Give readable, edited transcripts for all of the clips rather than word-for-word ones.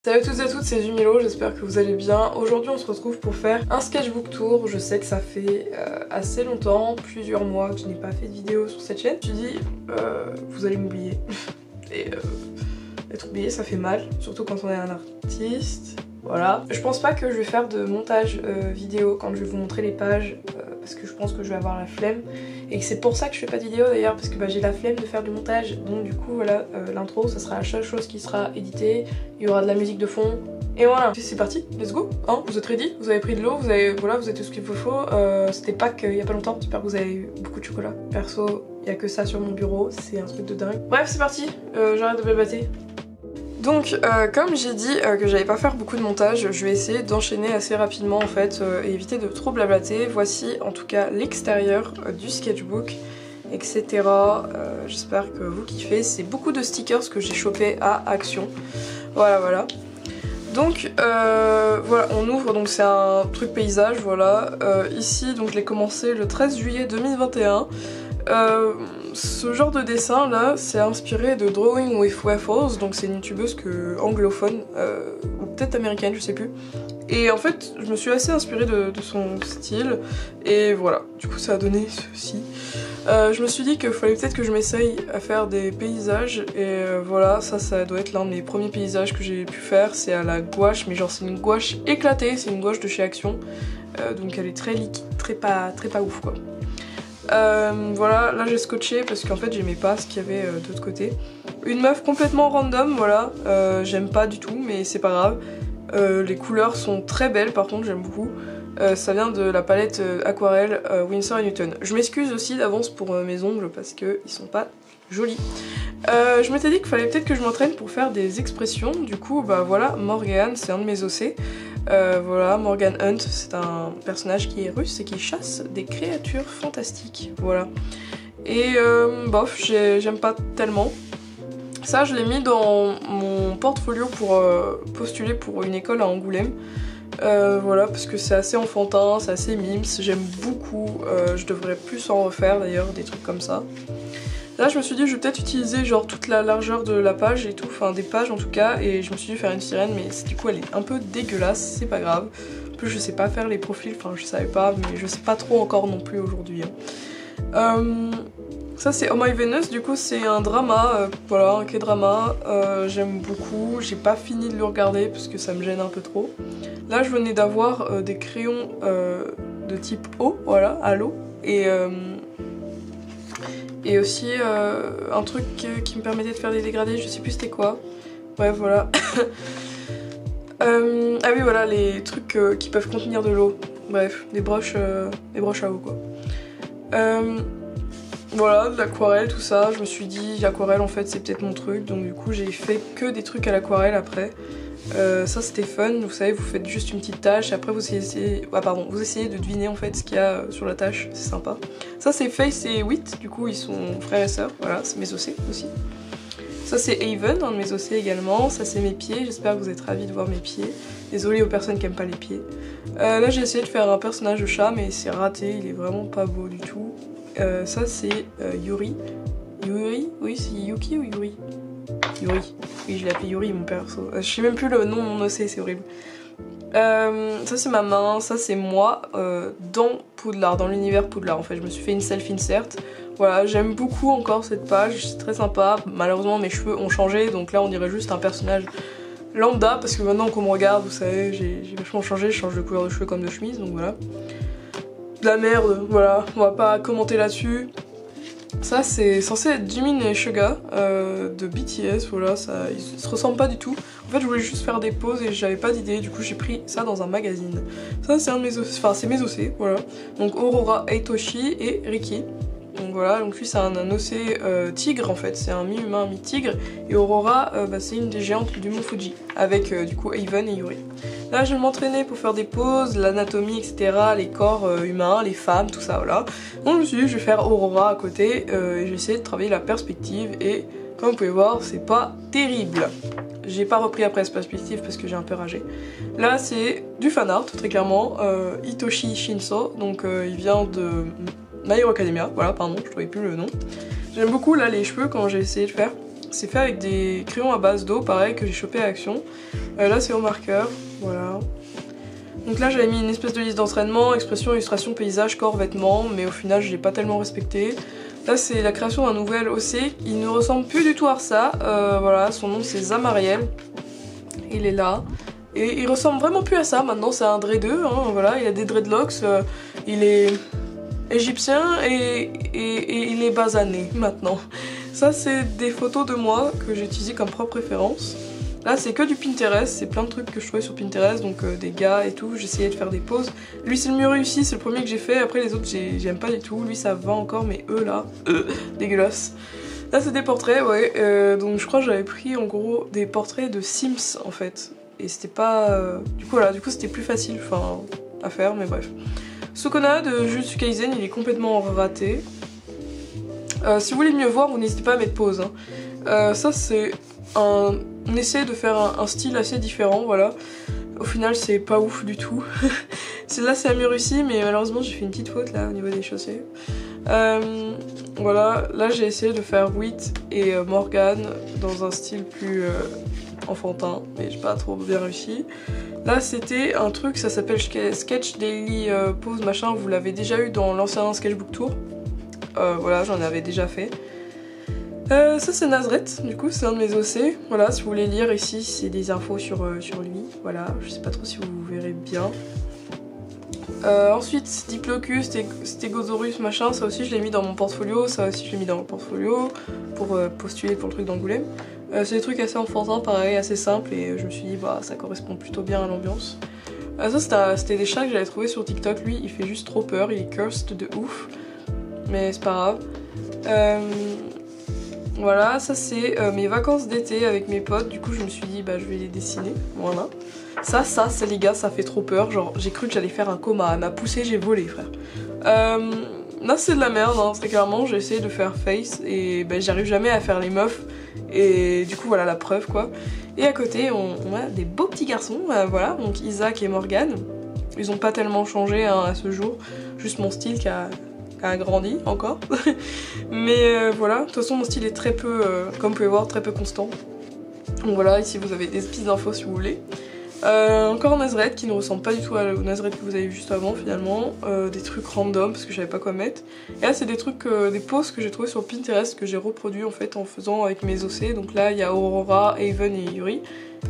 Salut à toutes et à toutes, c'est Jumilo, j'espère que vous allez bien. Aujourd'hui on se retrouve pour faire un sketchbook tour. Je sais que ça fait assez longtemps, plusieurs mois que je n'ai pas fait de vidéo sur cette chaîne. Je me suis dit, vous allez m'oublier. Et être oublié ça fait mal, surtout quand on est un artiste. Voilà. Je pense pas que je vais faire de montage vidéo quand je vais vous montrer les pages parce que je pense que je vais avoir la flemme et que c'est pour ça que je fais pas de vidéo d'ailleurs parce que j'ai la flemme de faire du montage. Donc du coup voilà, l'intro ça sera la seule chose qui sera éditée, il y aura de la musique de fond et voilà. C'est parti, let's go hein. Vous êtes ready, vous avez pris de l'eau, vous avez voilà, vous êtes tout ce qu'il vous faut. C'était Pâques il y a pas longtemps, j'espère que vous avez eu beaucoup de chocolat. Perso, il y a que ça sur mon bureau, c'est un truc de dingue. Bref c'est parti, j'arrête de blablater. Donc comme j'ai dit que j'allais pas faire beaucoup de montage, je vais essayer d'enchaîner assez rapidement en fait et éviter de trop blablater. Voici en tout cas l'extérieur du sketchbook, etc. J'espère que vous kiffez. C'est beaucoup de stickers que j'ai chopé à Action. Voilà. Donc voilà, on ouvre, donc c'est un truc paysage, voilà. Ici, donc je l'ai commencé le 13 juillet 2021. Ce genre de dessin là, c'est inspiré de Drawing with Waffles, donc c'est une youtubeuse anglophone, ou peut-être américaine, je sais plus. Et en fait, je me suis assez inspirée de son style, et voilà, du coup ça a donné ceci. Je me suis dit qu'il fallait peut-être que je m'essaye à faire des paysages, et voilà, ça doit être l'un de mes premiers paysages que j'ai pu faire, c'est à la gouache, mais genre c'est une gouache éclatée, c'est une gouache de chez Action, donc elle est très liquide, très pas ouf quoi. Voilà, là j'ai scotché parce qu'en fait j'aimais pas ce qu'il y avait de l'autre côté. Une meuf complètement random, voilà, j'aime pas du tout mais c'est pas grave. Les couleurs sont très belles par contre, j'aime beaucoup. Ça vient de la palette aquarelle Winsor & Newton. Je m'excuse aussi d'avance pour mes ongles parce qu'ils sont pas jolis. Je m'étais dit qu'il fallait peut-être que je m'entraîne pour faire des expressions, du coup bah voilà, Morgan c'est un de mes OC. Voilà, Morgan Hunt, c'est un personnage qui est russe et qui chasse des créatures fantastiques, voilà. Et bof, j'aime pas tellement. Ça, je l'ai mis dans mon portfolio pour postuler pour une école à Angoulême. Voilà, parce que c'est assez enfantin, c'est assez mimes, j'aime beaucoup. Je devrais plus en refaire d'ailleurs, des trucs comme ça. Là je me suis dit je vais peut-être utiliser genre toute la largeur de la page et tout, enfin des pages en tout cas, et je me suis dit faire une sirène mais du coup elle est un peu dégueulasse, c'est pas grave. En plus je sais pas faire les profils, enfin je savais pas mais je sais pas trop encore non plus aujourd'hui. Ça c'est Oh My Venus, du coup c'est un drama, voilà un K-drama, j'aime beaucoup, j'ai pas fini de le regarder parce que ça me gêne un peu trop. Là je venais d'avoir des crayons de type eau, voilà, à l'eau, et aussi un truc qui me permettait de faire des dégradés, je sais plus c'était quoi. Bref voilà. Ah oui voilà, les trucs qui peuvent contenir de l'eau. Bref, des broches à eau quoi. Voilà, de l'aquarelle, tout ça. Je me suis dit l'aquarelle en fait c'est peut-être mon truc, donc du coup j'ai fait que des trucs à l'aquarelle après. Ça c'était fun, vous savez, vous faites juste une petite tâche, après vous essayez de deviner en fait ce qu'il y a sur la tâche, c'est sympa. Ça c'est Face et Wit, du coup ils sont frères et sœurs, voilà, c'est mes OC aussi. Ça c'est Haven, un de mes OC également, ça c'est mes pieds, j'espère que vous êtes ravis de voir mes pieds. Désolée aux personnes qui aiment pas les pieds. Là j'ai essayé de faire un personnage de chat mais c'est raté, il est vraiment pas beau du tout. Ça c'est Yuri. Yuri? Oui c'est Yuki ou Yuri? Yuri. Oui, je l'ai appelé Yuri mon perso. Je sais même plus le nom de mon OC, c'est horrible. Ça c'est ma main, ça c'est moi dans Poudlard, dans l'univers Poudlard en fait. Je me suis fait une self-insert. Voilà, j'aime beaucoup encore cette page, c'est très sympa. Malheureusement mes cheveux ont changé, donc là on dirait juste un personnage lambda parce que maintenant qu'on me regarde, vous savez, j'ai vachement changé, je change de couleur de cheveux comme de chemise, donc voilà. De la merde, voilà, on va pas commenter là-dessus. Ça c'est censé être Jimin et Suga de BTS, voilà, ça, ils se ressemblent pas du tout. En fait je voulais juste faire des poses et j'avais pas d'idée, du coup j'ai pris ça dans un magazine. Ça c'est un de mes OC, enfin c'est mes OC, voilà. Donc Aurora, Eitoshi et Riki. Donc voilà, donc lui c'est un OC tigre en fait, c'est un mi-humain, mi-tigre. Et Aurora c'est une des géantes du mont Fuji, avec du coup Haven et Yuri. Là je vais m'entraîner pour faire des poses, l'anatomie etc, les corps humains, les femmes, tout ça voilà. Donc je me suis dit je vais faire Aurora à côté et je vais essayer de travailler la perspective et comme vous pouvez voir c'est pas terrible. J'ai pas repris après cette perspective parce que j'ai un peu ragé. Là c'est du fanart très clairement, Hitoshi Shinso, donc il vient de My Hero Academia, voilà pardon je trouvais plus le nom. J'aime beaucoup là les cheveux quand j'ai essayé de faire. C'est fait avec des crayons à base d'eau, pareil, que j'ai chopé à Action. Là c'est au marqueur, voilà. Donc là j'avais mis une espèce de liste d'entraînement, expression, illustration, paysage, corps, vêtements, mais au final je l'ai pas tellement respecté. Là c'est la création d'un nouvel OC, il ne ressemble plus du tout à ça, voilà, son nom c'est Zamariel, il est là. Et il ressemble vraiment plus à ça, maintenant c'est un dreadeux, hein, voilà, il a des dreadlocks, il est égyptien et il est basané maintenant. Ça c'est des photos de moi que j'ai utilisées comme propre référence. Là c'est que du Pinterest, c'est plein de trucs que je trouvais sur Pinterest, donc des gars et tout, j'essayais de faire des poses. Lui c'est le mieux réussi, c'est le premier que j'ai fait, après les autres j'aime pas du tout, lui ça va encore, mais eux là, dégueulasse. Là c'est des portraits, ouais, donc je crois que j'avais pris en gros des portraits de Sims en fait. Et c'était pas... Du coup voilà, c'était plus facile à faire, mais bref. Sukuna de Jujutsu Kaisen, il est complètement raté. Si vous voulez mieux voir, vous n'hésitez pas à mettre pause. Hein. Ça c'est on essaie de faire un style assez différent, voilà. Au final c'est pas ouf du tout. Là c'est mieux réussi, mais malheureusement j'ai fait une petite faute là au niveau des chaussées. Voilà, là j'ai essayé de faire Wheat et Morgan dans un style plus enfantin, mais j'ai pas trop bien réussi. Là c'était un truc, ça s'appelle Sketch Daily Pose machin, vous l'avez déjà eu dans l'ancien Sketchbook Tour. Voilà, j'en avais déjà fait. Ça c'est Nazareth, du coup c'est un de mes OC. Voilà, si vous voulez lire ici, c'est des infos sur lui. Voilà, je sais pas trop si vous verrez bien. Ensuite, Diplocus, Stegosaurus, machin, ça aussi je l'ai mis dans mon portfolio, ça aussi je l'ai mis dans mon portfolio pour postuler pour le truc d'Angoulême. C'est des trucs assez enfantins, pareil, assez simples, et je me suis dit, bah ça correspond plutôt bien à l'ambiance. Ça c'était des chats que j'avais trouvé sur TikTok, lui il fait juste trop peur, il est cursed de ouf, mais c'est pas grave. Voilà, ça c'est mes vacances d'été avec mes potes, du coup je me suis dit bah je vais les dessiner, voilà. Ça les gars, ça fait trop peur, genre j'ai cru que j'allais faire un coma, elle m'a poussé, j'ai volé frère. Là c'est de la merde, hein, très clairement, j'ai essayé de faire face et bah, j'arrive jamais à faire les meufs, et du coup voilà la preuve quoi. Et à côté on a des beaux petits garçons, voilà, donc Isaac et Morgan, ils ont pas tellement changé hein, à ce jour, juste mon style qui a grandi encore. Mais voilà, de toute façon mon style est très peu, comme vous pouvez voir, très peu constant. Donc voilà, ici vous avez des petites infos si vous voulez. Encore un Nazareth qui ne ressemble pas du tout au Nazareth que vous avez vu juste avant finalement. Des trucs random parce que je savais pas quoi mettre. Et là c'est des trucs, des poses que j'ai trouvé sur Pinterest que j'ai reproduit en fait en faisant avec mes OC. Donc là il y a Aurora, Haven et Yuri.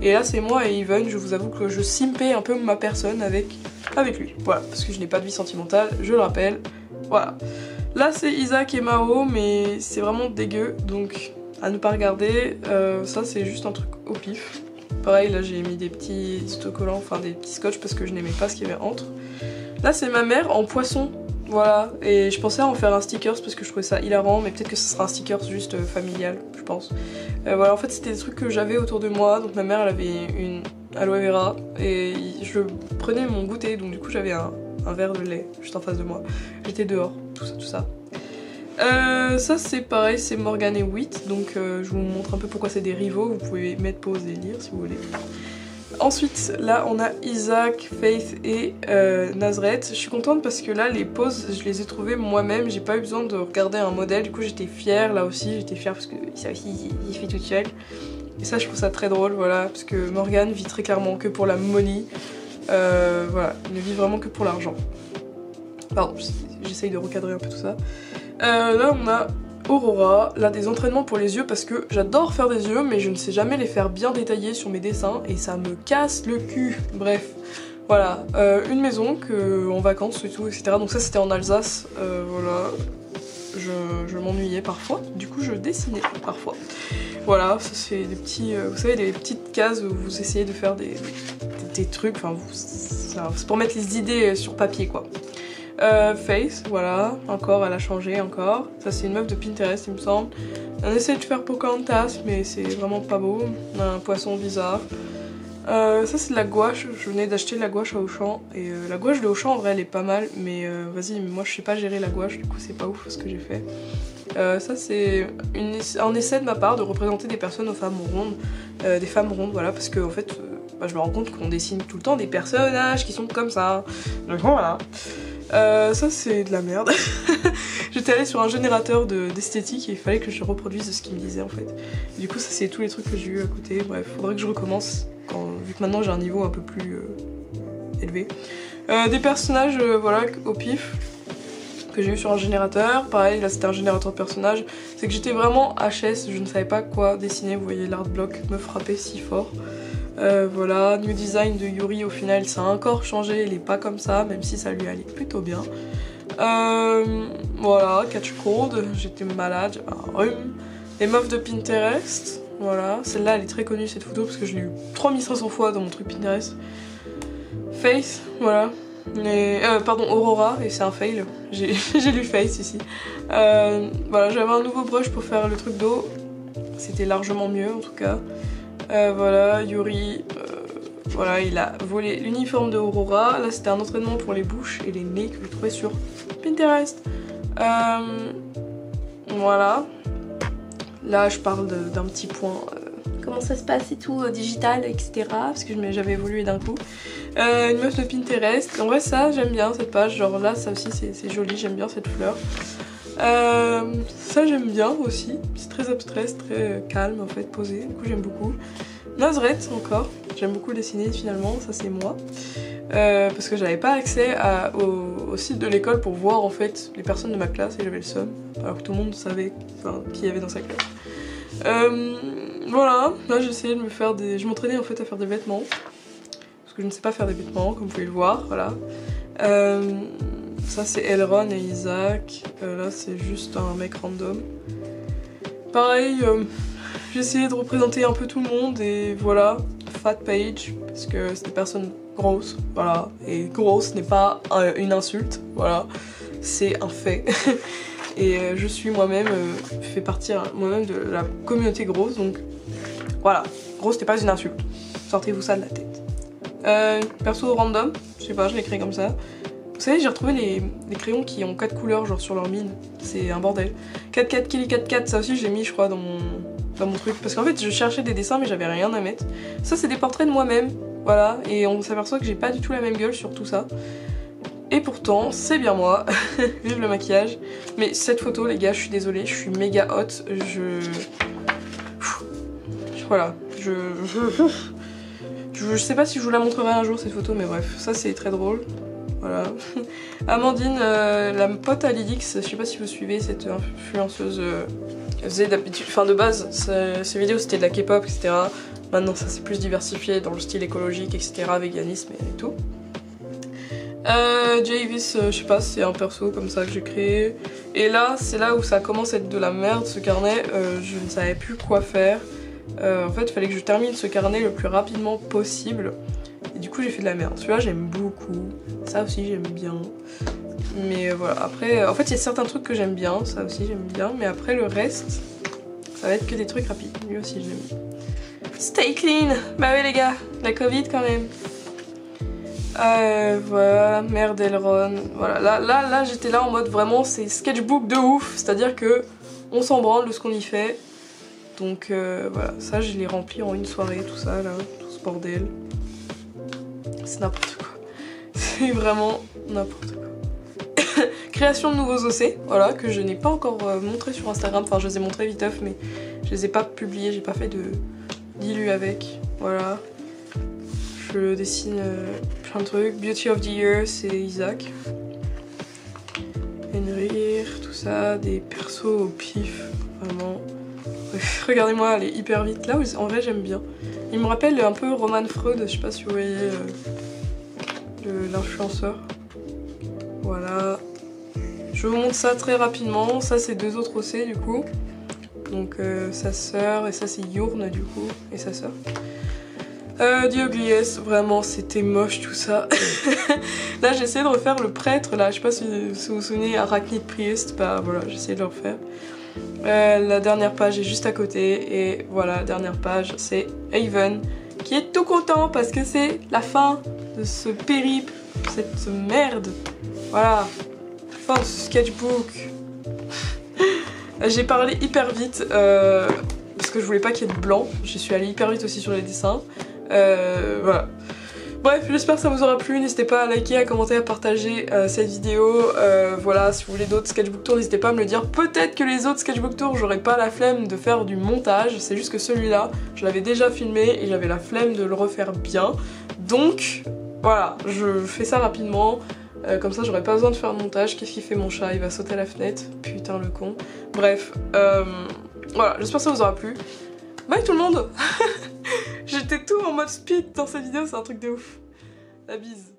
Et là c'est moi et Haven, je vous avoue que je simpais un peu ma personne avec lui. Voilà, parce que je n'ai pas de vie sentimentale, je le rappelle. Voilà. Là c'est Isaac et Mao, mais c'est vraiment dégueu, donc à ne pas regarder. Ça c'est juste un truc au pif. Pareil, là j'ai mis des petits autocollants, enfin des petits scotch parce que je n'aimais pas ce qu'il y avait entre. Là c'est ma mère en poisson, voilà. Et je pensais en faire un stickers parce que je trouvais ça hilarant, mais peut-être que ce sera un stickers juste familial, je pense. Voilà, en fait c'était des trucs que j'avais autour de moi, donc ma mère elle avait une aloe vera et je prenais mon goûter, donc du coup j'avais un verre de lait juste en face de moi. J'étais dehors, tout ça. Ça c'est pareil, c'est Morgan et Wheat, donc je vous montre un peu pourquoi c'est des rivaux, vous pouvez mettre pause et lire si vous voulez. Ensuite là on a Isaac, Faith et Nazareth. Je suis contente parce que là les poses je les ai trouvées moi-même, j'ai pas eu besoin de regarder un modèle, du coup j'étais fière, là aussi j'étais fière parce que ça aussi il fait toute seule. Et ça je trouve ça très drôle, voilà, parce que Morgan vit très clairement que pour la money. Voilà, il ne vit vraiment que pour l'argent. Pardon, j'essaye de recadrer un peu tout ça. Là on a Aurora, là des entraînements pour les yeux parce que j'adore faire des yeux mais je ne sais jamais les faire bien détaillés sur mes dessins et ça me casse le cul. Bref, voilà, une maison en vacances et tout, etc. Donc ça c'était en Alsace, voilà. Je m'ennuyais parfois, du coup je dessinais parfois. Voilà, ça c'est des petits, vous savez, des petites cases où vous essayez de faire des trucs, enfin c'est pour mettre les idées sur papier quoi. Face, voilà, encore elle a changé encore. Ça c'est une meuf de Pinterest il me semble. On essaie de faire Pocahontas mais c'est vraiment pas beau. On a un poisson bizarre. Ça c'est de la gouache, je venais d'acheter de la gouache à Auchan. Et la gouache de Auchan en vrai elle est pas mal. Mais vas-y, moi je sais pas gérer la gouache, du coup c'est pas ouf ce que j'ai fait. Ça c'est un essai de ma part de représenter des personnes aux femmes rondes. Des femmes rondes, voilà, parce que en fait je me rends compte qu'on dessine tout le temps des personnages qui sont comme ça. Donc voilà. Ça c'est de la merde. J'étais allée sur un générateur d'esthétique et il fallait que je reproduise ce qu'il me disait en fait. Et du coup ça c'est tous les trucs que j'ai eu à côté, bref, faudrait que je recommence vu que maintenant j'ai un niveau un peu plus élevé. Des personnages voilà au pif que j'ai eu sur un générateur, pareil là c'était un générateur de personnages, c'est que j'étais vraiment HS, je ne savais pas quoi dessiner, vous voyez l'art block me frappait si fort. Voilà, new design de Yuri au final ça a encore changé, il est pas comme ça même si ça lui allait plutôt bien. Voilà, catch cold, j'étais malade, j'avais un rhume. Les meufs de Pinterest, voilà, celle-là elle est très connue cette photo parce que je l'ai eu 3500 fois dans mon truc Pinterest. Faith, voilà. Pardon, Aurora, et c'est un fail, j'ai lu Face ici. Voilà, j'avais un nouveau brush pour faire le truc d'eau, c'était largement mieux en tout cas. Voilà, Yuri, voilà, il a volé l'uniforme de Aurora. Là, c'était un entraînement pour les bouches et les nez que j'ai trouvé sur Pinterest. Voilà. Là, je parle d'un petit point. Comment ça se passe et tout, digital, etc. Parce que j'avais évolué d'un coup. Une meuf de Pinterest. En vrai, ça, j'aime bien cette page. Genre là, ça aussi, c'est joli. J'aime bien cette fleur. Ça, j'aime bien aussi. C'est très abstrait, c'est très calme en fait, posé. Du coup, j'aime beaucoup. Nazareth encore. J'aime beaucoup dessiner finalement. Ça, c'est moi. Parce que j'avais pas accès au site de l'école pour voir en fait les personnes de ma classe et j'avais le seum. Alors que tout le monde savait qui y avait dans sa classe. Voilà, là j'essayais de me faire des... Je m'entraînais en fait à faire des vêtements. Parce que je ne sais pas faire des vêtements, comme vous pouvez le voir, voilà. Ça c'est Elron et Isaac. Là c'est juste un mec random. Pareil, j'ai essayé de représenter un peu tout le monde et voilà. Fat page, parce que c'est des personnes grosses, voilà. Et grosse n'est pas une insulte, voilà. C'est un fait. Et je suis moi-même, fait partie moi-même de la communauté grosse, donc voilà, grosse n'est pas une insulte, sortez-vous ça de la tête. Perso random, je sais pas, je l'ai créé comme ça. Vous savez, j'ai retrouvé les crayons qui ont 4 couleurs genre sur leur mine, c'est un bordel. 4-4 Kelly 4-4, ça aussi je l'ai mis je crois dans mon truc, parce qu'en fait je cherchais des dessins mais j'avais rien à mettre. Ça c'est des portraits de moi-même, voilà, et on s'aperçoit que j'ai pas du tout la même gueule sur tout ça. Et pourtant, c'est bien moi, vive le maquillage. Mais cette photo, les gars, je suis désolée, je suis méga hot. Voilà, je sais pas si je vous la montrerai un jour cette photo, mais bref, ça c'est très drôle. Voilà. Amandine, la pote à Lilix, je sais pas si vous suivez cette influenceuse. Elle faisait d'habitude, enfin de base, ses vidéos c'était de la K-pop, etc. Maintenant ça s'est plus diversifié dans le style écologique, etc. Véganisme et tout. Javis, je sais pas, c'est un perso comme ça que j'ai créé. Et là, c'est là où ça commence à être de la merde ce carnet. Je ne savais plus quoi faire. En fait, il fallait que je termine ce carnet le plus rapidement possible. Et du coup, j'ai fait de la merde. Celui-là, j'aime beaucoup. Ça aussi, j'aime bien. Mais voilà, après, en fait, il y a certains trucs que j'aime bien. Ça aussi, j'aime bien. Mais après, le reste, ça va être que des trucs rapides. Lui aussi, j'aime bien. Stay clean! Bah oui, les gars, la Covid quand même. Voilà, merde Elron, voilà, là j'étais là en mode vraiment c'est sketchbook de ouf, c'est-à-dire que on s'en branle de ce qu'on y fait, donc voilà, ça je l'ai rempli en une soirée, tout ça là, tout ce bordel, c'est n'importe quoi, c'est vraiment n'importe quoi. Création de nouveaux OC, voilà, que je n'ai pas encore montré sur Instagram, enfin je les ai montrés viteuf mais je les ai pas publiés, j'ai pas fait de dilu avec, voilà. Je dessine plein de trucs. Beauty of the Year, c'est Isaac. Henry, tout ça, des persos au pif, vraiment. Bref, regardez-moi aller hyper vite. Là, en vrai, j'aime bien. Il me rappelle un peu Roman Freud, je sais pas si vous voyez l'influenceur. Voilà. Je vous montre ça très rapidement. Ça, c'est deux autres OC du coup. Donc, sa sœur, et ça, c'est Yourne du coup, et sa sœur. Dioglies, vraiment c'était moche tout ça. Là j'ai essayé de refaire le prêtre là, je sais pas si vous vous souvenez, Arachnid Priest, bah voilà j'ai essayé de le refaire. La dernière page est juste à côté et voilà la dernière page c'est Haven qui est tout content parce que c'est la fin de ce périple, cette merde. Voilà, fin de ce sketchbook. J'ai parlé hyper vite parce que je voulais pas qu'il y ait de blanc, je suis allée hyper vite aussi sur les dessins. Voilà. Bref, j'espère que ça vous aura plu, n'hésitez pas à liker, à commenter, à partager cette vidéo. Voilà, si vous voulez d'autres sketchbook tours, n'hésitez pas à me le dire. Peut-être que les autres sketchbook tours, j'aurais pas la flemme de faire du montage, c'est juste que celui-là, je l'avais déjà filmé et j'avais la flemme de le refaire bien. Donc, voilà, je fais ça rapidement. Comme ça j'aurais pas besoin de faire de montage. Qu'est-ce qu'il fait mon chat? Il va sauter à la fenêtre. Putain le con. Bref, voilà, j'espère que ça vous aura plu. Bye tout le monde. J'étais tout en mode speed dans cette vidéo, c'est un truc de ouf. La bise.